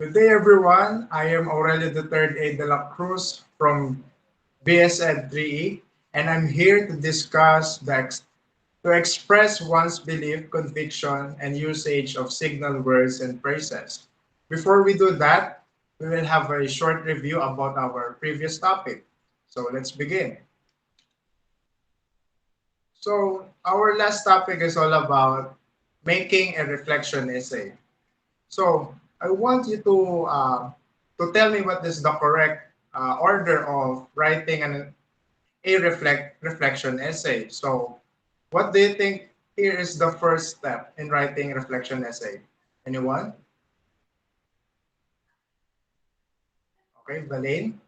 Good day, everyone. I am Aurelio the Third A de la CRUZ from BSED 3E, and I'm here to discuss to express one's belief, conviction, and usage of signal words and phrases. Before we do that, we will have a short review about our previous topic. So let's begin. So our last topic is all about making a reflection essay. So I want you to tell me what is the correct order of writing reflection essay. So what do you think here is the first step in writing a reflection essay? Anyone? Okay, Balaine?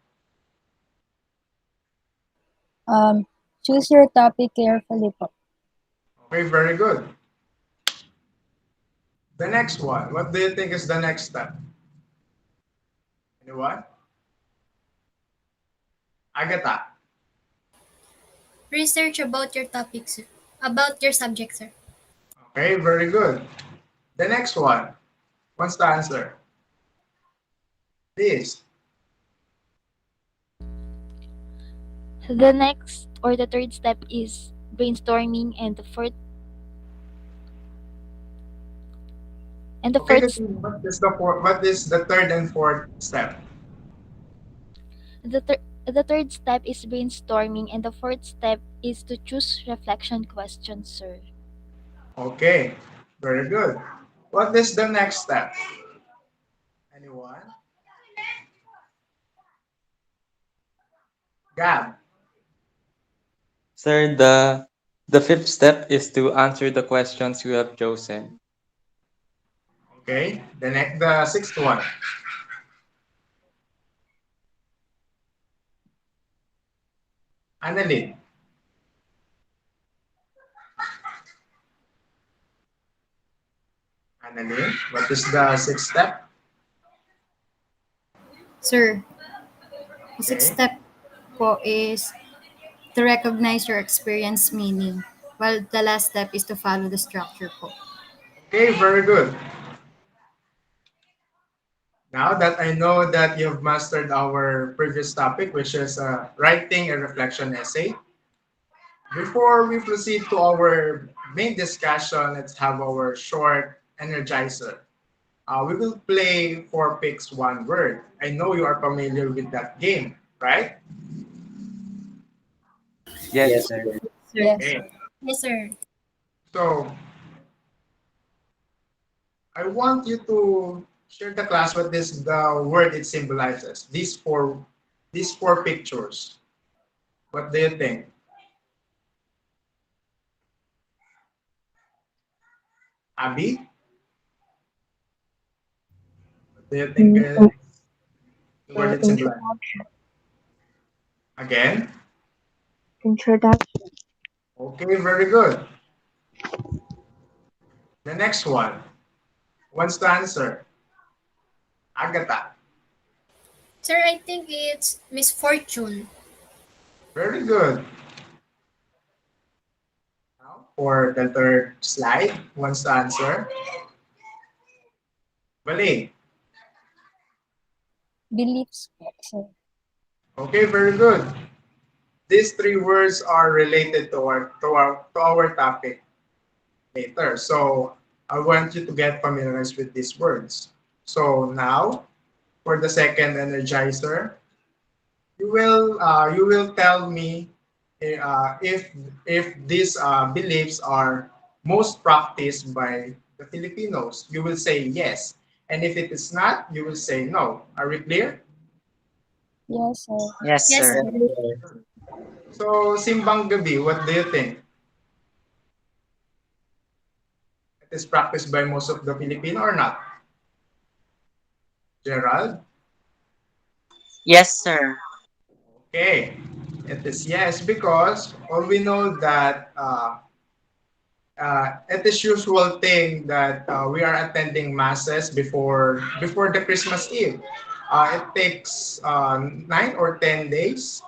Um, Choose your topic carefully po. Okay, very good. The next one, what do you think is the next step? Anyone? Agatha? Research about your topic, sir. About your subject, sir. Okay, very good. The next one, what's the answer? Please. The next or the third step is brainstorming, and the Okay, fourth what is the third and fourth step? the third step is brainstorming, and the fourth step is to choose reflection questions, sir. Okay, very good. What is the next step? Anyone? Gab. Sir, the fifth step is to answer the questions you have chosen. Okay, the sixth one. Annalyn. Annalyn, what is the sixth step? Sir, the sixth Okay, step po is to recognize your experience meaning, while the last step is to follow the structure po. okay, very good. Now that I know that you've mastered our previous topic, which is writing a reflection essay, before we proceed to our main discussion, let's have our short energizer. We will play four picks one word. I know you are familiar with that game, right? Yes, Yes, sir. sir. Sir. Yes. Okay. Yes, sir. So I want you to share the class what is the word it symbolizes. These four pictures. What do you think? Abby, what do you think Mm, is the word it symbolizes? Introduction. Again? Introduction. Okay, very good. The next one. Who wants to answer? Agatha. Sir, I think it's misfortune. Very good. Now, for the third slide, who wants to answer? Valee. Beliefs po, sir. Okay, very good. These three words are related to our topic later. So I want you to get familiarized with these words. So now, for the second energizer, you will tell me if these beliefs are most practiced by the Filipinos. You will say yes, and if it is not, you will say no. Are we clear? Yes, sir. Yes, Yes, sir. sir. Yes, sir. So simbang gabi, what do you think? It is practiced by most of the Filipino or not? Gerald? Yes, sir. Okay, it is yes because all we know that it is usual thing that we are attending masses before the Christmas Eve. It takes 9 or 10 days.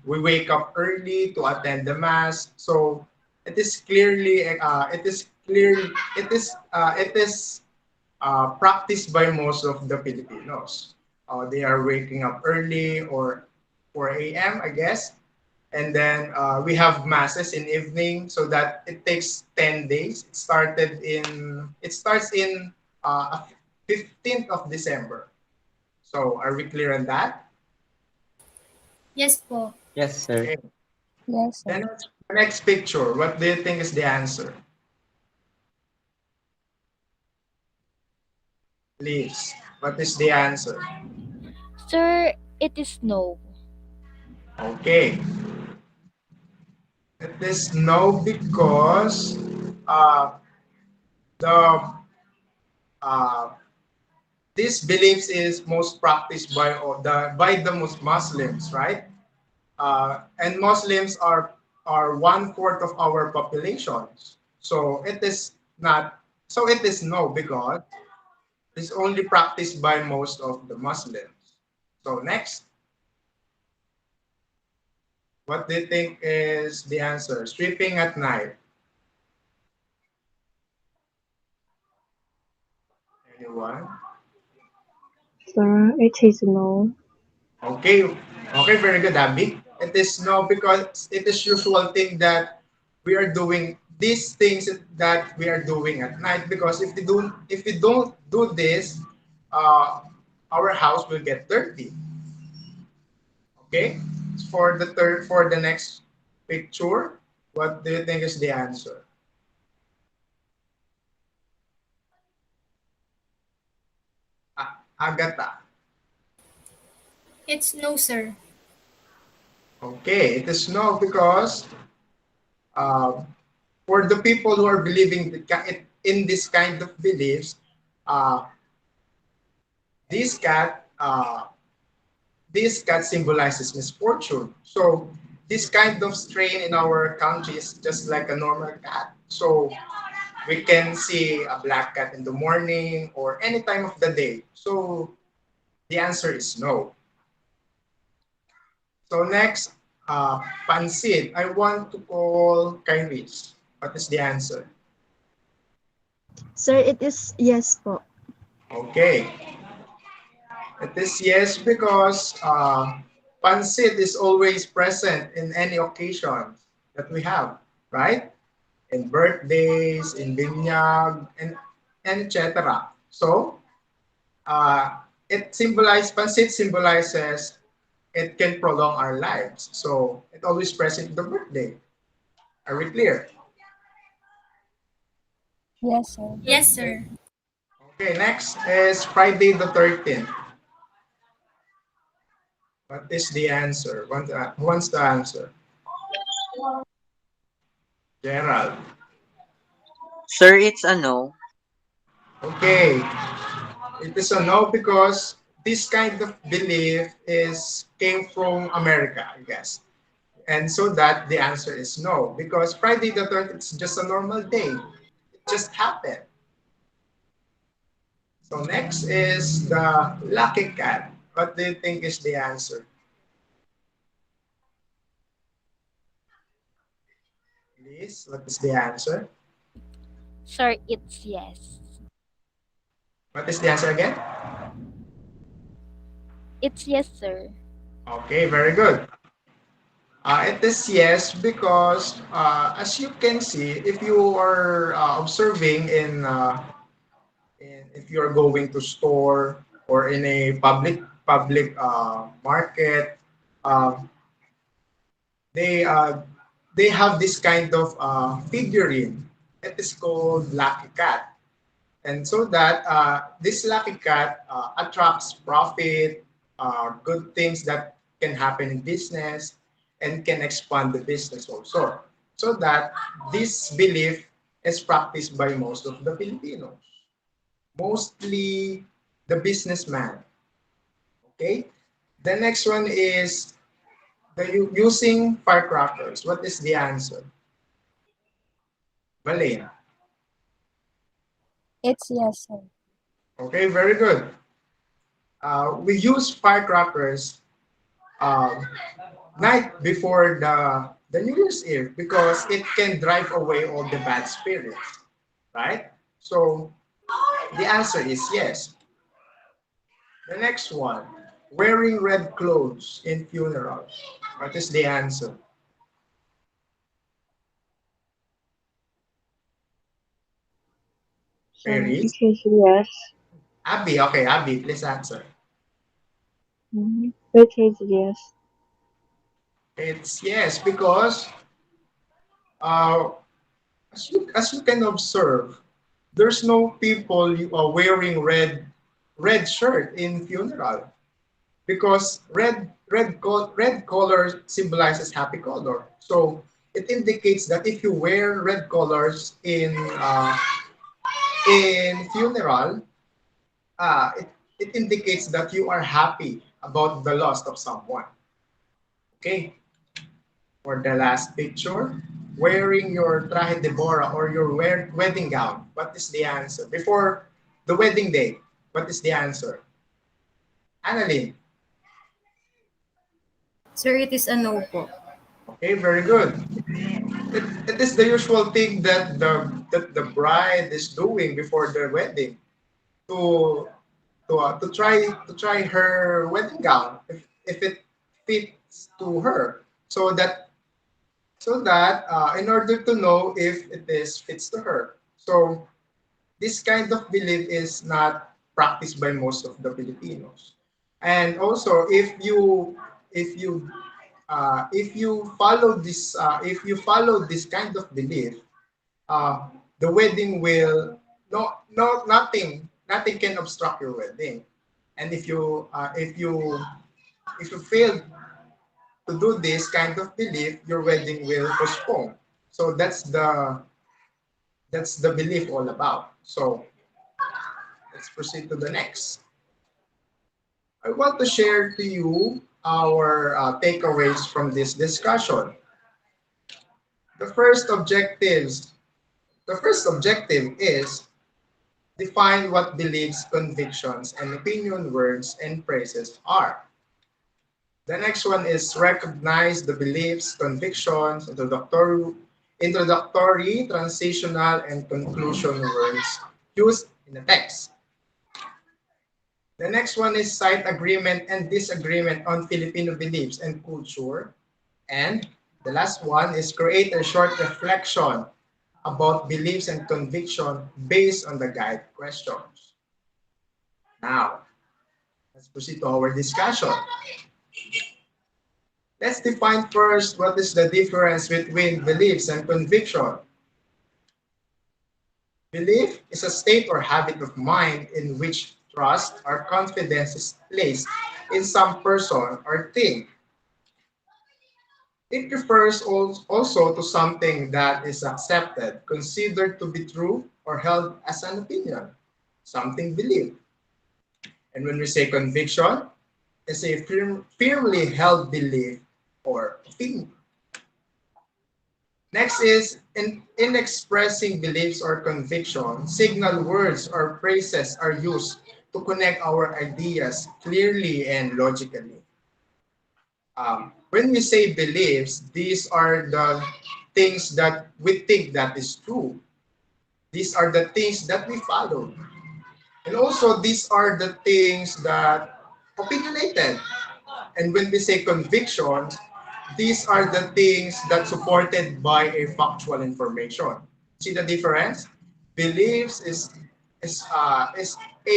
We wake up early to attend the mass, so it is clearly it is practiced by most of the Filipinos. They are waking up early or 4 a.m. I guess, and then we have masses in evening, so that it takes 10 days. It starts in 15th of December. So are we clear on that? Yes po. Yes, sir. Okay. Yes, sir. Then the next picture. What do you think is the answer? Please. What is the answer? Sir, it is no. Okay. It is no because uh, the uh, this beliefs is most practiced by the Muslims, right? And Muslims are 1/4 of our populations. So it is not. So it is no because it's only practiced by most of the Muslims. So next, what do you think is the answer? Sweeping at night. Anyone? Sir, it is no. Okay, okay, very good, Abby. It is no because it is usual thing that we are doing these things that we are doing at night because if we don't do this, uh, our house will get dirty. Okay, for the next picture, what do you think is the answer? Agata. It's no, sir. Okay, it is no because uh, for the people who are believing in this kind of beliefs, uh, this cat, uh, this cat symbolizes misfortune. So this kind of strain in our country is just like a normal cat. So we can see a black cat in the morning or any time of the day. So the answer is no. So next, pansit. I want to call Kairis. What is the answer? Sir, it is yes po. Okay. It is yes because pancit is always present in any occasion that we have, right? In birthdays, in binyag, and etc. So pancit symbolizes it can prolong our lives. So it always present in the birthday. Are we clear? Yes, sir. Yes, sir. Okay, next is Friday the 13th. What is the answer? Who wants to answer? Gerald. Sir, it's a no. Okay, it is a no because this kind of belief is came from America, I guess. And so that the answer is no because Friday the 13th is just a normal day. It just happened. So next is the lucky cat. What do you think is the answer? Please, what is the answer? Sir, it's yes. What is the answer again? It's yes, sir. Okay, very good. It is yes because as you can see, if you are observing if you are going to store or in a public market, uh, they uh, they have this kind of figurine. It is called Lucky Cat, and so that this Lucky Cat attracts profit, good things that can happen in business, and can expand the business also. So that this belief is practiced by most of the Filipinos, mostly the businessman. Okay. The next one is using firecrackers. What is the answer? Malay. It's yes, sir. Okay, very good. We use firecrackers uh, night before the New Year's Eve because it can drive away all the bad spirits, right? So The answer is yes. The next one, wearing red clothes in funerals. What is the answer? Mary? It says yes. Abby, okay, Abby, please answer. It says yes. It's yes, because uh, as you can observe, there's no people you are wearing red shirt in funeral because red color symbolizes happy color. So it indicates that if you wear red colors in funeral, it indicates that you are happy about the loss of someone. Okay, for the last picture, wearing your traje de bora or your wedding gown. What is the answer? Before the wedding day, what is the answer? Annalyn. Sir, it is a no po. Okay, very good. It is the usual thing that the bride is doing before the wedding to to try her wedding gown if it fits to her so that in order to know if it is fits to her. So this kind of belief is not practiced by most of the Filipinos. And also, if you follow this kind of belief, uh, the wedding will nothing can obstruct your wedding. And if you fail to do this kind of belief, your wedding will postpone. So that's the belief all about. So let's proceed to the next. I want to share to you our takeaways from this discussion. The first objectives, the first objective is define what beliefs, convictions, and opinion words and phrases are. The next one is recognize the beliefs, convictions, introductory, transitional, and conclusion words used in the text. The next one is cite agreement and disagreement on Filipino beliefs and culture. And the last one is create a short reflection about beliefs and conviction based on the guide questions. Now, let's proceed to our discussion. Let's define first what is the difference between beliefs and conviction. Belief is a state or habit of mind in which trust or confidence is placed in some person or thing. It refers also to something that is accepted, considered to be true, or held as an opinion, something believed. And when we say conviction, it's a firmly held belief or opinion. Next is in expressing beliefs or conviction, signal words or phrases are used to connect our ideas clearly and logically. When we say beliefs, these are the things that we think that is true. These are the things that we follow. And also, these are the things that opinionated. And when we say convictions, these are the things that supported by a factual information. See the difference? Beliefs is a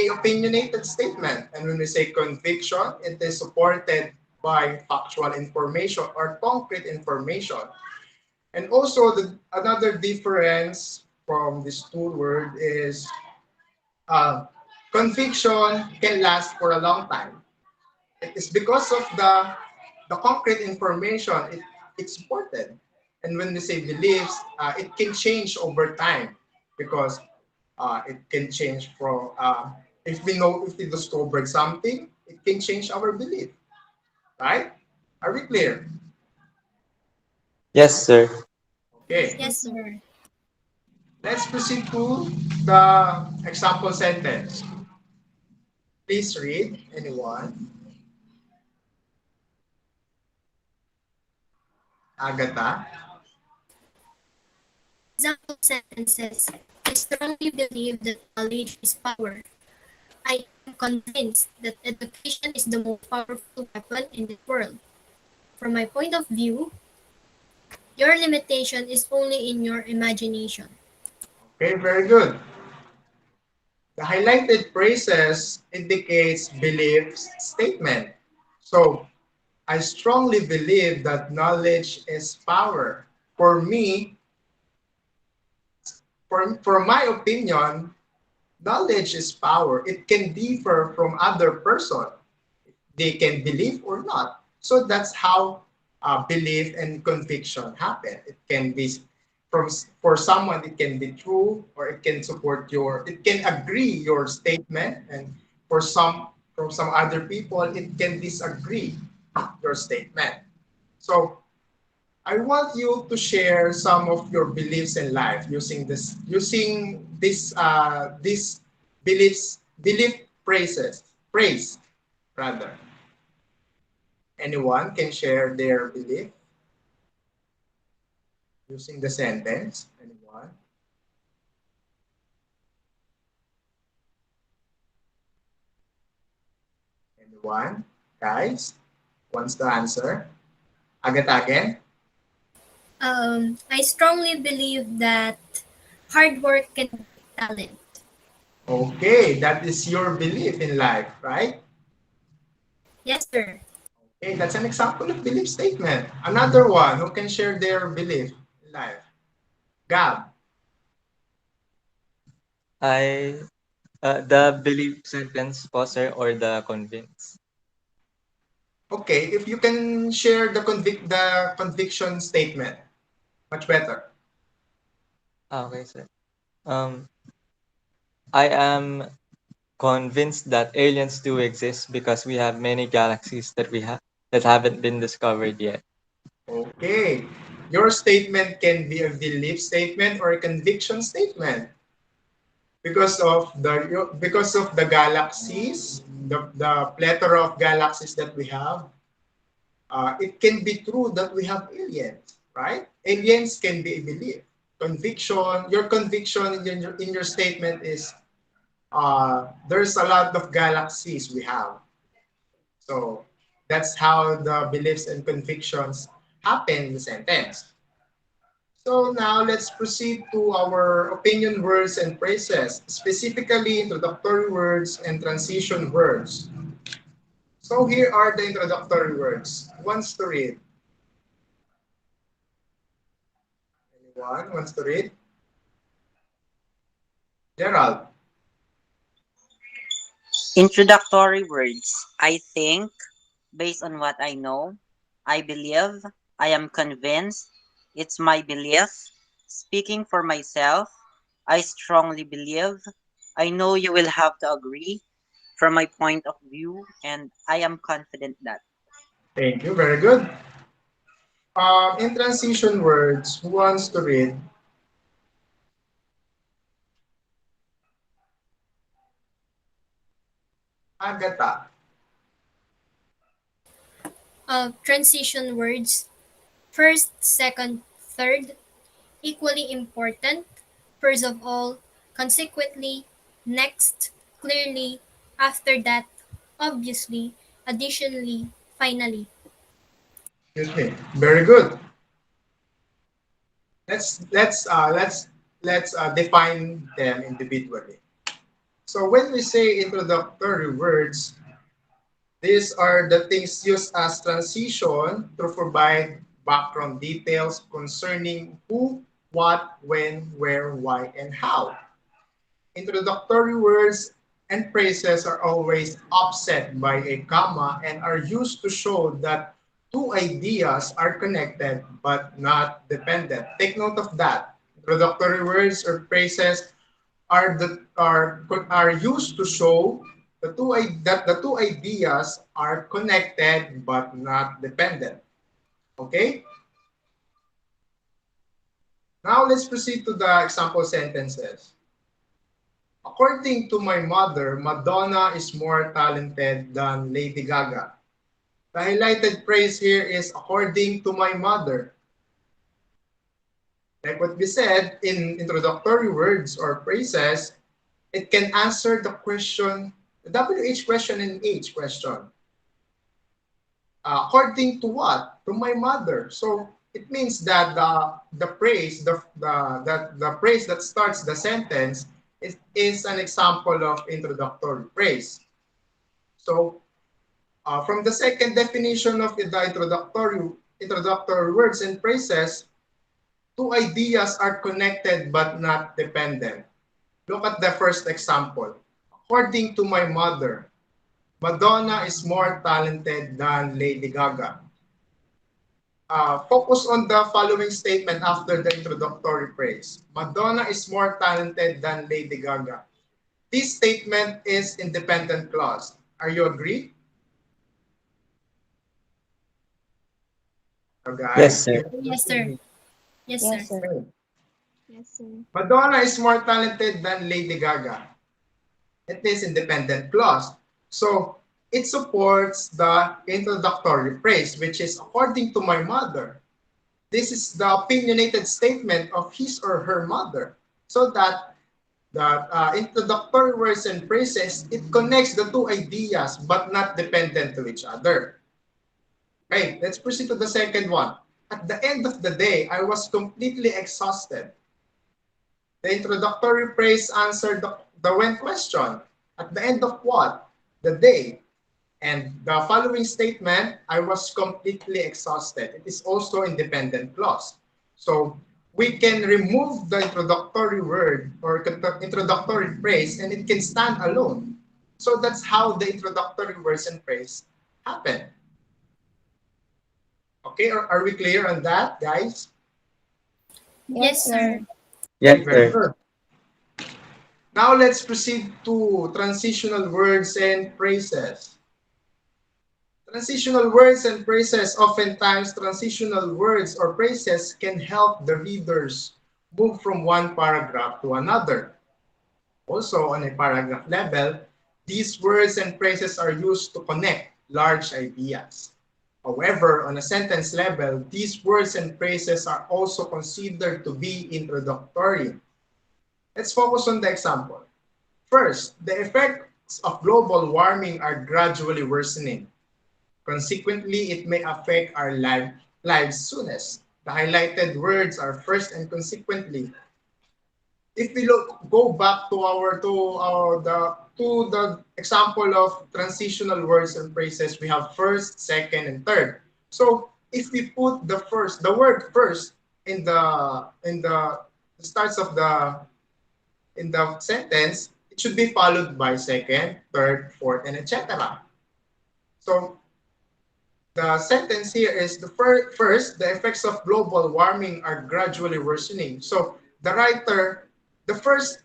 opinionated statement, and when we say conviction, it is supported by factual information or concrete information. And also, another difference from these two words is uh, conviction can last for a long time. It is because of the concrete information it's supported. And when we say beliefs, it can change over time because it can change from if we discovered something, it can change our belief, right? Are we clear? Yes, sir. Okay, Yes, Yes, sir. sir. let's proceed to the example sentence. Please read, anyone. Agatha. Example sentences. I strongly believe that knowledge is power. I am convinced that education is the most powerful weapon in this world. From my point of view, your limitation is only in your imagination. Okay, very good. The highlighted phrases indicates belief statement. So, I strongly believe that knowledge is power. For me, for my opinion, knowledge is power. It can differ from other person. They can believe or not. So that's how belief and conviction happen. It can be from for someone it can be true or it can support your it can agree your statement, and for some from some other people it can disagree your statement. So I want you to share some of your beliefs in life using this belief phrase rather. Anyone can share their belief using the sentence. Anyone? Anyone? Guys, wants to answer? Agad-agad? I strongly believe that hard work can beat talent. Okay, that is your belief in life, right? Yes, sir. Okay, that's an example of belief statement. Another one who can share their belief in life. Gab. I the belief sentence po, sir, or the convince. Okay, if you can share the conviction statement, much better. Okay, sir. Um, I am convinced that aliens do exist because we have many galaxies that haven't been discovered yet. Okay. Your statement can be a belief statement or a conviction statement because of the galaxies, the plethora of galaxies that we have. It can be true that we have aliens, right? Aliens can be a belief. Conviction, your conviction in your statement is there's a lot of galaxies we have. So that's how the beliefs and convictions happen in the sentence. So now let's proceed to our opinion words and phrases, specifically introductory words and transition words. So here are the introductory words. Who wants to read? Anyone wants to read? Gerald. Introductory words. I think, based on what I know, I believe, I am convinced, it's my belief. Speaking for myself, I strongly believe, I know you will have to agree from my point of view, and I am confident that. Thank you. Very good. In transition words, who wants to read? Agata. Transition words, first, second, third, equally important, first of all, consequently, next, clearly, after that, obviously, additionally, finally. Excuse me. Very good. Let's define them individually. So when we say introductory words, these are the things used as transition to provide background details concerning who, what, when, where, why, and how. Introductory words and phrases are always offset by a comma and are used to show that two ideas are connected but not dependent. Take note of that. Introductory words or phrases are used to show that the two ideas are connected but not dependent. Okay? Now let's proceed to the example sentences. According to my mother, Madonna is more talented than Lady Gaga. The highlighted phrase here is according to my mother. Like what we said in introductory words or phrases, it can answer the question, the WH question and H question. According to what? To my mother. So it means that the phrase the phrase that starts the sentence is an example of introductory phrase. So from the second definition of the introductory words and phrases, two ideas are connected but not dependent. Look at the first example. According to my mother, Madonna is more talented than Lady Gaga. Focus on the following statement after the introductory phrase. Madonna is more talented than Lady Gaga. This statement is independent clause. Are you agree? So Yes, guys, sir. Yes, sir. Yes, sir. Yes, sir. Yes, sir. Madonna is more talented than Lady Gaga. It is independent clause. So it supports the introductory phrase, which is according to my mother. This is the opinionated statement of his or her mother. So that introductory words and phrases, it connects the two ideas but not dependent to each other. Okay, let's proceed to the second one. At the end of the day, I was completely exhausted. The introductory phrase answered the when question. At the end of what? The day. And the following statement, I was completely exhausted. It is also independent clause. So we can remove the introductory word or introductory phrase and it can stand alone. So that's how the introductory words and phrase happen. Okay, are we clear on that, guys? Yes, sir. Yes, Very sir. good. Now let's proceed to transitional words and phrases. Transitional words and phrases, oftentimes transitional words or phrases can help the readers move from one paragraph to another. Also, on a paragraph level, these words and phrases are used to connect large ideas. However, on a sentence level, these words and phrases are also considered to be introductory. Let's focus on the example. First, the effects of global warming are gradually worsening. Consequently, it may affect our lives soonest. The highlighted words are first and consequently. If we go back to the example of transitional words and phrases, we have first, second, and third. So if we put the word first in the starts of the sentence, it should be followed by second, third, fourth, and etc. So the sentence here is first, the effects of global warming are gradually worsening. So the first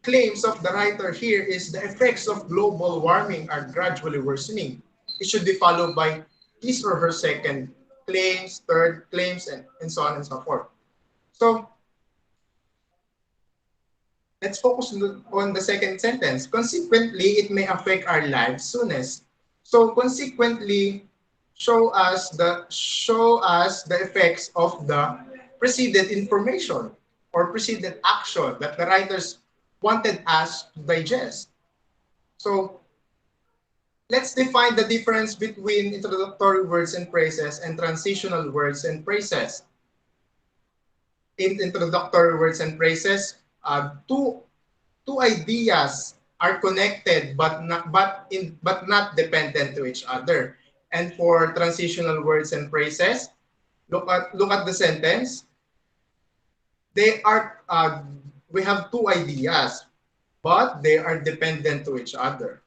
claims of the writer here is the effects of global warming are gradually worsening. It should be followed by his or her second claims, third claims, and so on and so forth. So let's focus on the second sentence. Consequently, it may affect our lives soonest. So consequently, show us the effects of the preceded information or preceded action that the writers wanted us to digest. So let's define the difference between introductory words and phrases and transitional words and phrases. In introductory words and phrases, two ideas are connected but not dependent to each other. And for transitional words and phrases, look at the sentence. They are we have two ideas, but they are dependent to each other.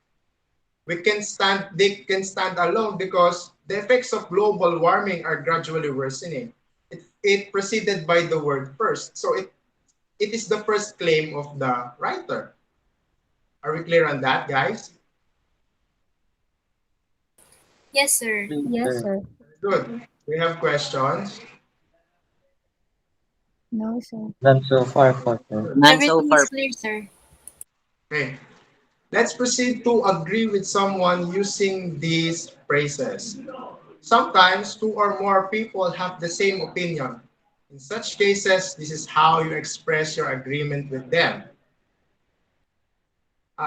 They can stand alone because the effects of global warming are gradually worsening. It preceded by the word first. So it is the first claim of the writer. Are we clear on that, guys? Yes, sir. Yes, sir. Good. We have questions. No, sir. None so far for sir. None so Everything far. is clear, sir. Okay. Let's proceed to agree with someone using these phrases. Sometimes two or more people have the same opinion. In such cases, this is how you express your agreement with them.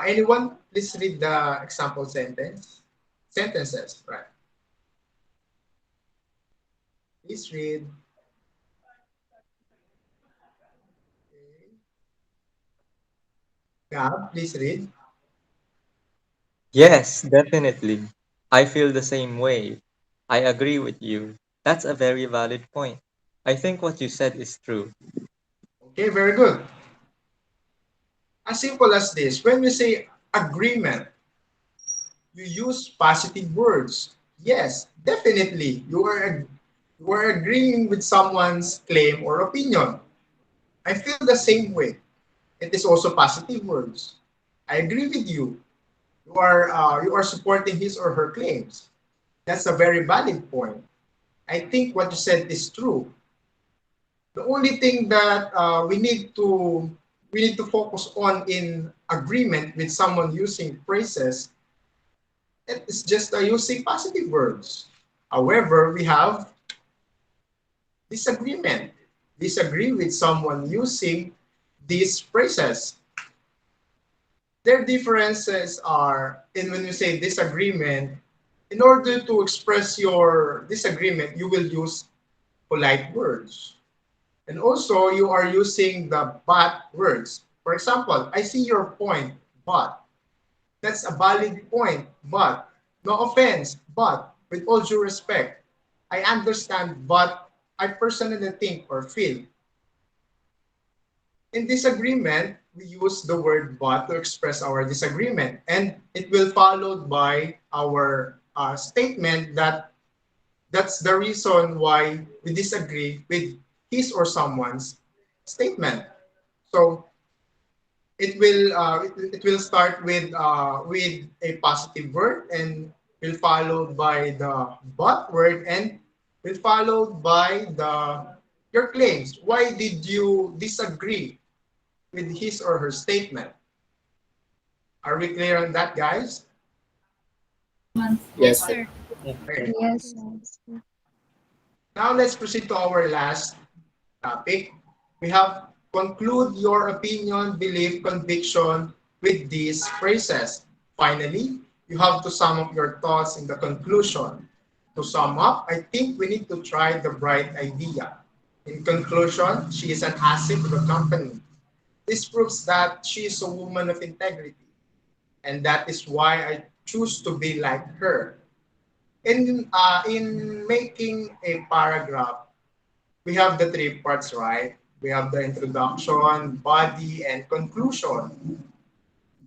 Anyone, please read the example sentences, right? Please read. Okay. Gab, please read. Yes, definitely. I feel the same way. I agree with you. That's a very valid point. I think what you said is true. Okay, very good. As simple as this, when we say agreement, you use positive words. Yes, definitely. You are agreeing with someone's claim or opinion. I feel the same way. It is also positive words. I agree with you. You are supporting his or her claims. That's a very valid point. I think what you said is true. The only thing that we need to focus on in agreement with someone using phrases, it is just using positive words. However, we have disagreement. Disagree with someone using these phrases. Their differences are in when you say disagreement, in order to express your disagreement, you will use polite words. And also, you are using the but words. For example, I see your point, but that's a valid point, but no offense, but with all due respect, I understand, but I personally think or feel. In disagreement, we use the word but to express our disagreement, and it will followed by our statement that that's the reason why we disagree with his or someone's statement. So it will start with a positive word and will followed by the but word and will followed by the your claims. Why did you disagree with his or her statement? Are we clear on that, guys? Yes, sir. Okay. Yes. Yes. Now let's proceed to our last topic. We have conclude your opinion, belief, conviction with these phrases. Finally, you have to sum up your thoughts in the conclusion. To sum up, I think we need to try the bright idea. In conclusion, she is an asset to the company. This proves that she is a woman of integrity, and that is why I choose to be like her. In making a paragraph, we have the three parts, right? We have the introduction, body, and conclusion.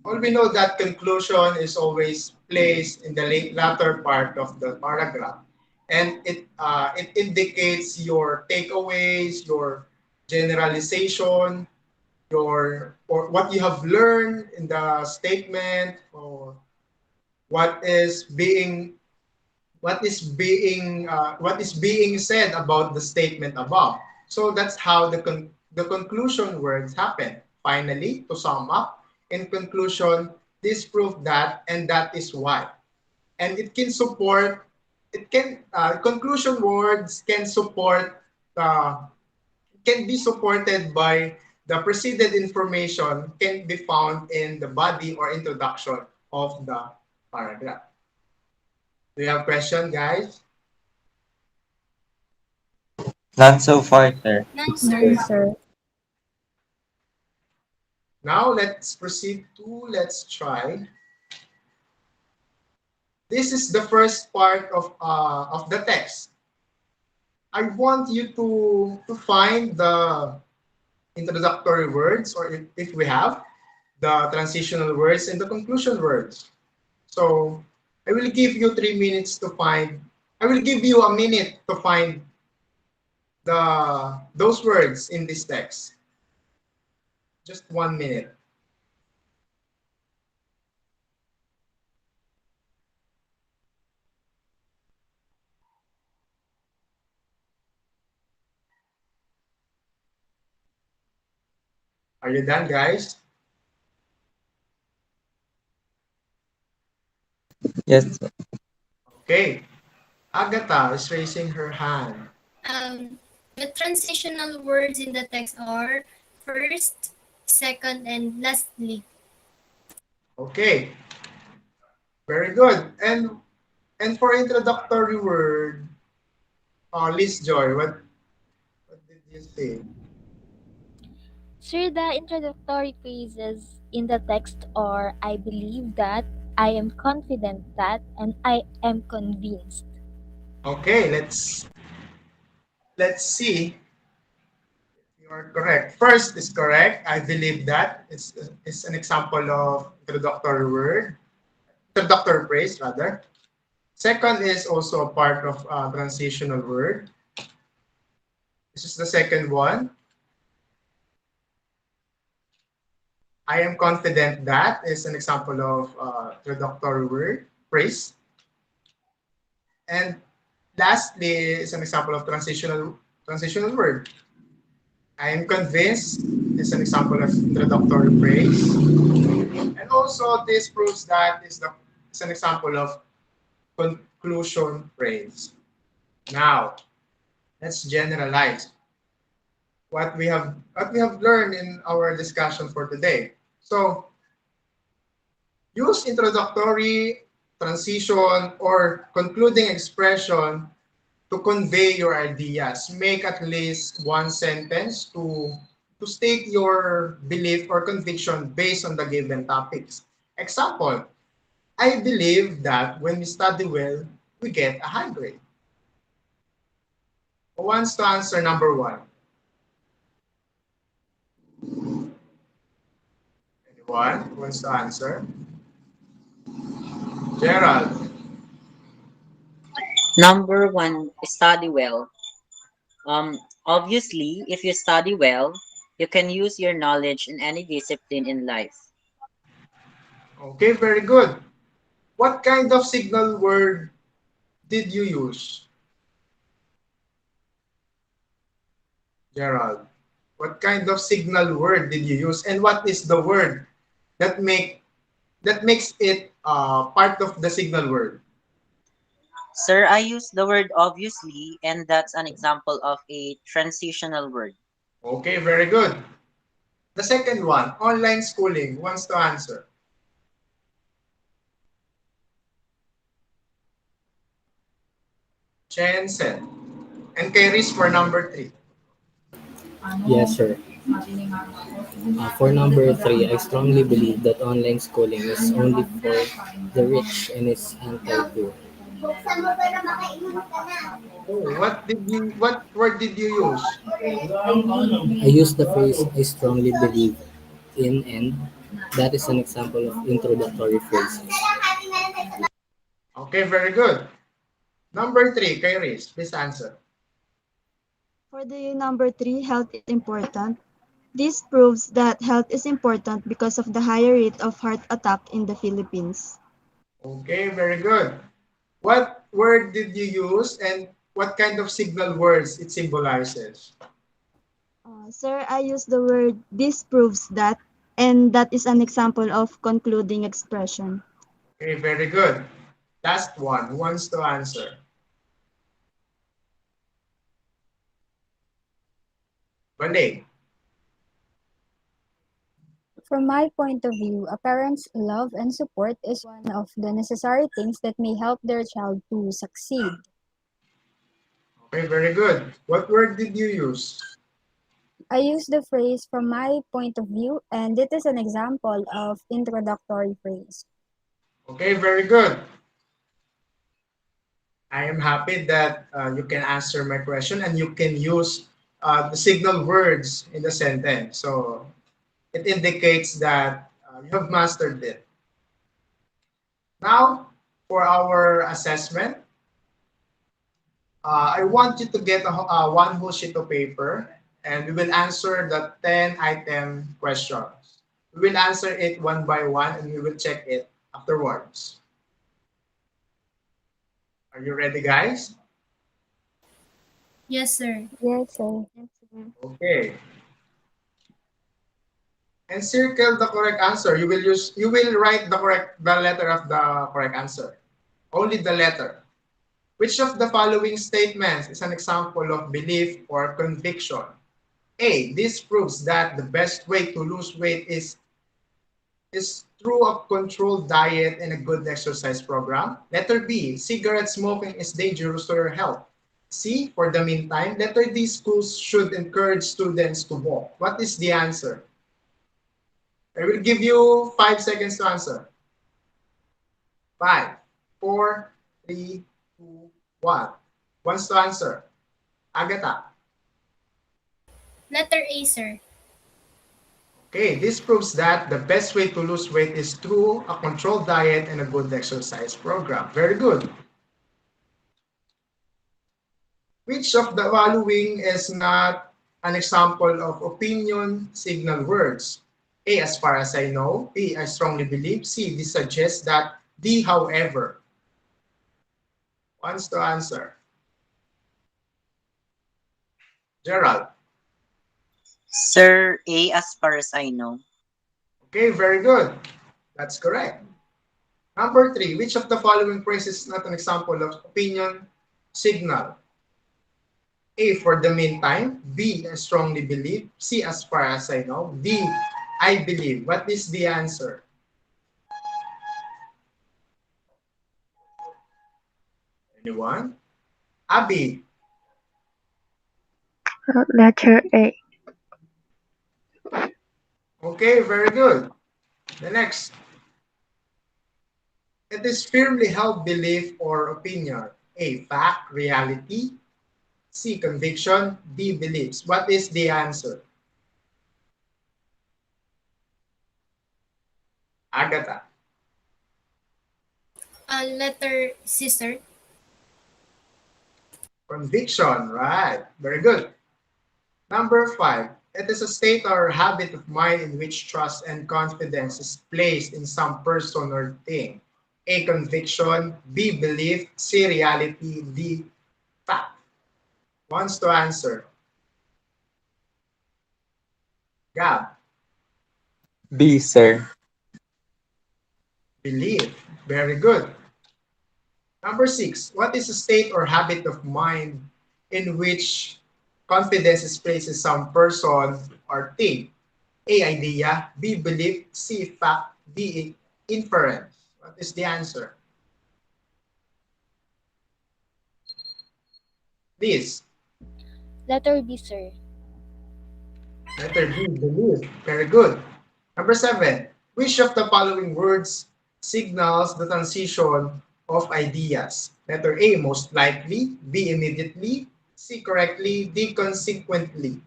Well, we know that conclusion is always placed in the latter part of the paragraph, and it indicates your takeaways, your generalization, your or what you have learned in the statement, or what is being what is being said about the statement above. So that's how the conclusion words happen. Finally, to sum up, in conclusion, this proved that, and that is why. And conclusion words can be supported by the preceded information can be found in the body or introduction of the paragraph. Do you have question, guys? None so far, sir. None, None, sir. sir. Now let's proceed to let's try. This is the first part of the text. I want you to find the introductory words, or if we have the transitional words and the conclusion words. So I will give you 3 minutes to find. I will give you a minute to find those words in this text. Just 1 minute. Are you done, guys? Yes, Okay. Agatha is raising her hand. Um, The transitional words in the text are first, second, and lastly. Okay, very good. And for introductory word, Liz Joy, what did you say? Sir, the introductory phrases in the text are I believe that, I am confident that, and I am convinced. Okay, let's see. You are correct. First is correct. I believe that it's an example of introductory word, introductory phrase rather. Second is also a part of transitional word. This is the second one. I am confident that is an example of introductory word phrase. And lastly is an example of transitional word. I am convinced is an example of introductory phrase. And also this proves that is an example of conclusion phrase. Now, let's generalize what we have learned in our discussion for today. So, use introductory, transition, or concluding expression to convey your ideas. Make at least one sentence to state your belief or conviction based on the given topics. Example, I believe that when we study well, we get a high grade. Who wants to answer number one? Anyone who wants to answer? Gerald. Number one, study well. Obviously, if you study well, you can use your knowledge in any discipline in life. Okay, very good. What kind of signal word did you use, Gerald? What kind of signal word did you use, and what is the word that makes it part of the signal word? Sir, I use the word obviously, and that's an example of a transitional word. Okay, very good. The second one, online schooling. Who wants to answer? Chen said. And Kairis for number three. Yes, sir. For number three, I strongly believe that online schooling is only for the rich and is anti-poor. Oh, what word did you use? I use the phrase I strongly believe in, and that is an example of introductory phrases. Okay, very good. Number three, Kairis, please answer. For the number three, health is important. This proves that health is important because of the higher rate of heart attack in the Philippines. Okay, very good. What word did you use and what kind of signal words it symbolizes? Sir, I use the word this proves that, and that is an example of concluding expression. Okay, very good. Last one, who wants to answer? Bale. From my point of view, a parent's love and support is one of the necessary things that may help their child to succeed. Okay, very good. What word did you use? I use the phrase from my point of view, and it is an example of introductory phrase. Okay, very good. I am happy that you can answer my question and you can use the signal words in the sentence. So it indicates that you have mastered it. Now, for our assessment, I want you to get one whole sheet of paper and we will answer the 10 item questions. We will answer it one by one and we will check it afterwards. Are you ready, guys? Yes, sir. Yes, sir. Okay. And circle the correct answer. You will write the letter of the correct answer. Only the letter. Which of the following statements is an example of belief or conviction? A. This proves that the best way to lose weight is through a controlled diet and a good exercise program. Letter B. Cigarette smoking is dangerous to your health. C. For the meantime. Letter D. Schools should encourage students to walk. What is the answer? I will give you 5 seconds to answer. 5, 4, 3, 2, 1. Wants to answer? Agatha. Letter A, sir. Okay, this proves that the best way to lose weight is through a controlled diet and a good exercise program. Very good. Which of the following is not an example of opinion signal words? A, as far as I know. B, I strongly believe. C, this suggests that. D, however. Wants to answer? Gerald. Sir, A as far as I know. Okay, very good. That's correct. Number 3, which of the following phrases is not an example of opinion signal? A, for the meantime. B, I strongly believe. C, as far as I know. D, I believe. What is the answer? Anyone? Abby. Letter A. Okay, very good. The next. It is firmly held belief or opinion. A, fact, reality. C, conviction. D, beliefs. What is the answer? Agatha. Letter C, sir. Conviction, right. Very good. Number 5, it is a state or habit of mind in which trust and confidence is placed in some person or thing. A, conviction. B, belief. C, reality. D, fact. Wants to answer? Gab. B, sir. Belief. Very good. Number 6, what is a state or habit of mind in which confidence is placed in some person or thing? A, idea. B, belief. C, fact. D, inference. What is the answer? Please. Letter B, sir. Letter B, belief. Very good. Number 7, which of the following words signals the transition of ideas? Letter A, most likely. B, immediately. C, correctly. D, consequently.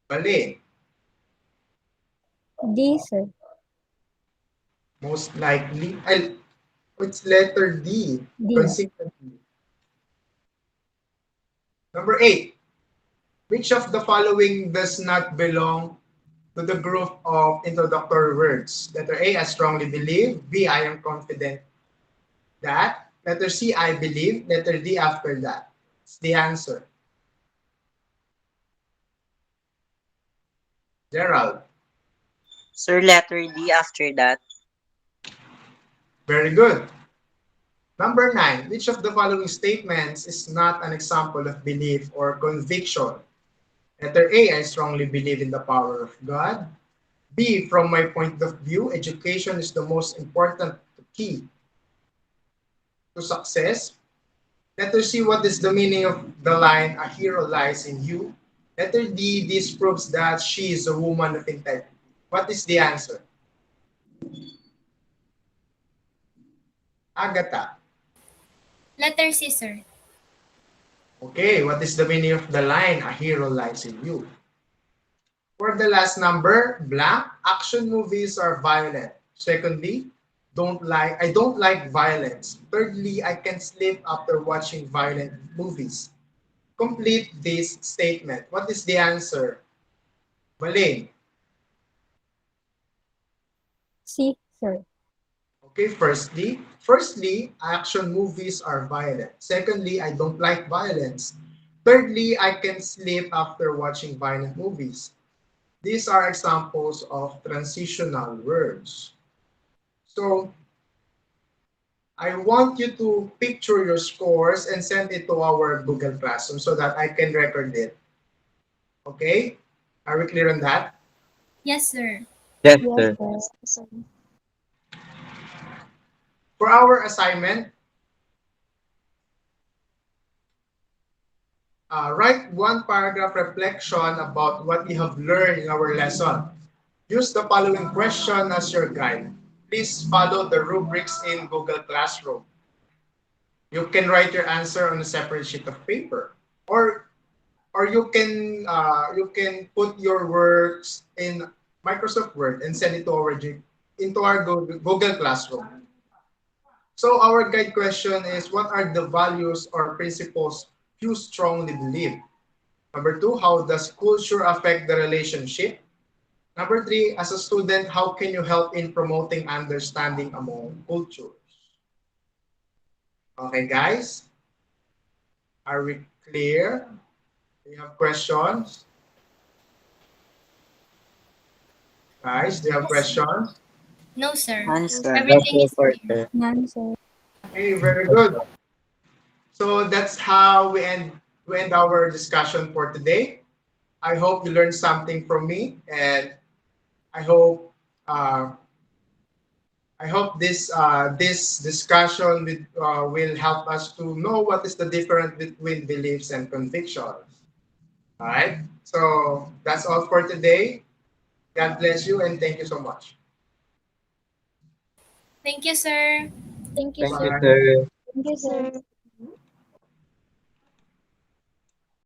Mali. D, sir. Most likely. It's letter D, D. consequently. Number 8, which of the following does not belong to the group of introductory words? Letter A, I strongly believe. B, I am confident that. Letter C, I believe. Letter D, after that. It's the answer. Gerald. Sir, letter D after that. Very good. Number 9, which of the following statements is not an example of belief or conviction? Letter A, I strongly believe in the power of God. B, from my point of view, education is the most important key to success. Letter C, what is the meaning of the line, a hero lies in you? Letter D, this proves that she is a woman of integrity. What is the answer? Agatha. Letter C, sir. Okay, what is the meaning of the line, a hero lies in you? For the last number, blank, action movies are violent. Secondly, I don't like violence. Thirdly, I can sleep after watching violent movies. Complete this statement. What is the answer? Malay. C, sir. Okay, firstly, action movies are violent. Secondly, I don't like violence. Thirdly, I can sleep after watching violent movies. These are examples of transitional words. So, I want you to picture your scores and send it to our Google Classroom so that I can record it. Okay? Are we clear on that? Yes, sir. Yes, Yes, sir. sir. So, For our assignment, write one paragraph reflection about what you have learned in our lesson. Use the following question as your guide. Please follow the rubrics in Google Classroom. You can write your answer on a separate sheet of paper, or you can put your works in Microsoft Word and send it to into our Google Classroom. So our guide question is, what are the values or principles you strongly believe? Number two, how does culture affect the relationship? Number three, as a student, how can you help in promoting understanding among cultures? Okay, guys, are we clear? Do you have questions? Guys, do you have Yes, sir. questions? No, sir. Answer. That's Everything so is far, clear. sir. None, sir. Okay, very good. So that's how we end our discussion for today. I hope you learned something from me, and I hope uh, this discussion will help us to know what is the difference between beliefs and convictions. All right. So that's all for today. God bless you and thank you so much. Thank you, sir. Thank you, Thank you, sir. Bye. sir. thank you, Sir. sir.